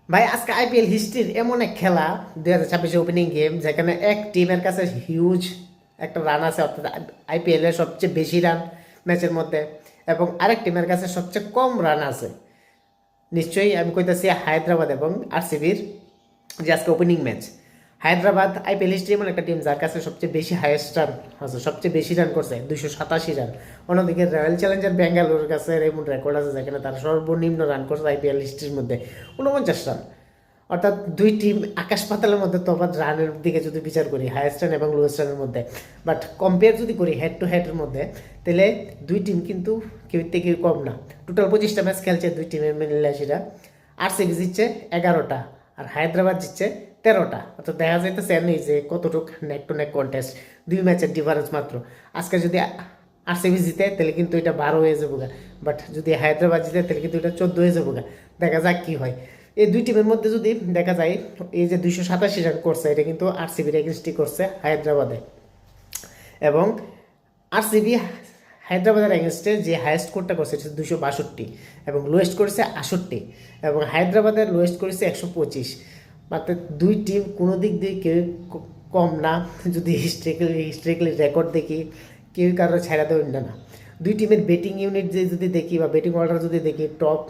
ভাই আজকে আইপিএল হিস্ট্রির এমন এক খেলা 2026 ওপেনিং গেম, যেখানে এক টিমের কাছে হিউজ একটা রান আছে, অর্থাৎ আইপিএল এর সবচেয়ে বেশি রান ম্যাচের মধ্যে, এবং আরেক টিমের কাছে সবচেয়ে কম রান আছে। নিশ্চয়ই আমি কইতাছি হায়দ্রাবাদ এবং আরসিবির যে আজকে opening match. Hyderabad IPL history এমন একটা টিম যার কাছে সবচেয়ে বেশি হাইয়েস্ট রান আছে, সবচেয়ে বেশি রান করছে 287 রান। অন্যদিকে রয়্যাল চ্যালেঞ্জার ব্যাঙ্গালোরের কাছে এমন রেকর্ড আছে যেখানে তারা সর্বনিম্ন রান করছে আইপিএল হিস্ট্রির মধ্যে 49 রান। অর্থাৎ দুই টিম আকাশ পাতালের মধ্যে তফাৎ রানের দিকে যদি বিচার করি, হাইয়েস্ট রান এবং লোয়েস্ট রানের মধ্যে। বাট কম্পেয়ার যদি করি হেড টু হেডের মধ্যে, তাহলে দুই টিম কিন্তু কেউ থেকে কম না। টোটাল 25টা ম্যাচ খেলছে দুই টিমের মিলেশিরা। আরসিবি জিতছে 11টা, আর হায়দ্রাবাদ জিতছে 13টা। অর্থাৎ দেখা যাইতেছে নেই যে কতটুকু নেক টু নেক কন্টেস্ট, দুই ম্যাচের ডিফারেন্স মাত্র। আজকে যদি আরসিবি জিতে তাহলে কিন্তু এটা 12 হয়ে যাবো গা, বাট যদি হায়দ্রাবাদ জিতে তাহলে কিন্তু এটা 14 হয়ে যাবো গা। দেখা যাক কি হয়। এই দুই টিমের মধ্যে যদি দেখা যায়, এই যে 287 রান করছে, এটা কিন্তু আরসিবির এগেনস্টই করছে হায়দ্রাবাদে। এবং আরসিবি হায়দ্রাবাদের এগেনস্টে যে হাইয়েস্ট স্কোরটা করছে সেটা 262, এবং লোয়েস্ট করেছে 68, এবং হায়দ্রাবাদের লোয়েস্ট করেছে 125। মাত্র দুই টিম কোনো দিক দিয়ে কেউ কম না। যদি হিস্ট্রিক্যালি রেকর্ড দেখি, কেউ কারো ছেড়া দেওয়া না। দুই টিমের ব্যাটিং ইউনিট যে যদি দেখি বা ব্যাটিং অর্ডার যদি দেখি, টপ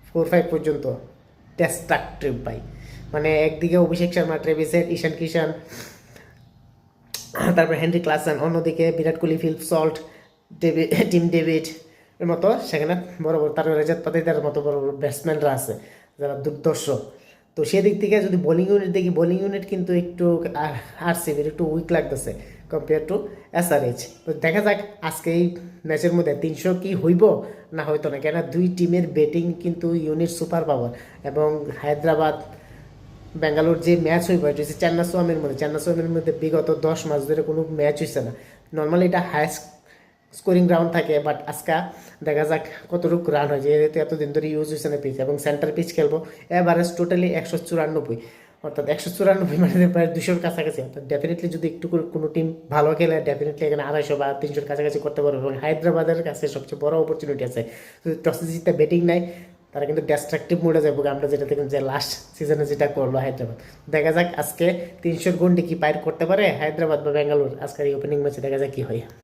4-5 পর্যন্ত ডিস্ট্রাকটিভ ভাই। মানে একদিকে অভিষেক শর্মা, ট্রেভিস হেড, ঈশান কিষান, তারপর হেনরি ক্লাসেন, অন্যদিকে Virat Kohli, Phil Salt, Tim David এর মতো সেখানে বড় বড়, তারপর রেজাত পাতিদারের মতো বড় বড় ব্যাটসম্যানরা আছে যারা দুর্দর্শ। তো সেদিক থেকে যদি বোলিং ইউনিট দেখি, বোলিং ইউনিট কিন্তু একটু আরসিবির একটু উইক লাগতেছে কম্পেয়ার টু এসআরএইচ। তো দেখা যাক আজকে এই ম্যাচের মধ্যে 300 কি হইব না হয়তো না, কেন দুই টিমের ব্যাটিং কিন্তু ইউনিট সুপার পাওয়ার। এবং হায়দ্রাবাদ ব্যাঙ্গালোর যে ম্যাচ হইব, এটা হচ্ছে চেন্নাস্বামীর মধ্যে বিগত 10 মাস ধরে কোনো ম্যাচ হয়েছে না। নর্মালি এটা হাইস্ট স্কোরিং গ্রাউন্ড থাকে, বাট আজকে দেখা যাক কতটুকু রান হয়, যেহেতু এতদিন ধরে ইউজ হয়েছে না পিচ, এবং সেন্টার পিচ খেলবো। এভারেজ টোটালি 194, অর্থাৎ 194 মানে প্রায় 200-র কাছাকাছি। অর্থাৎ ডেফিনেটলি যদি একটু কোনো টিম ভালো খেলে, ডেফিনেটলি এখানে 250 বা 300-র কাছাকাছি করতে পারবে। এবং হায়দ্রাবাদের কাছে সবচেয়ে বড় অপরচুনিটি আছে, যদি টসে জিতে ব্যাটিং নেয়, তারা কিন্তু ডিস্ট্রাকটিভ মোডে যাবো। আমরা যেটা দেখুন যে লাস্ট সিজনে যেটা করলো হায়দ্রাবাদ। দেখা যাক আজকে 300-র গন্ডি কি পার করতে পারে হায়দ্রাবাদ বা ব্যাঙ্গালোর। আজকের এই ওপেনিং ম্যাচে দেখা যাক কি হয়।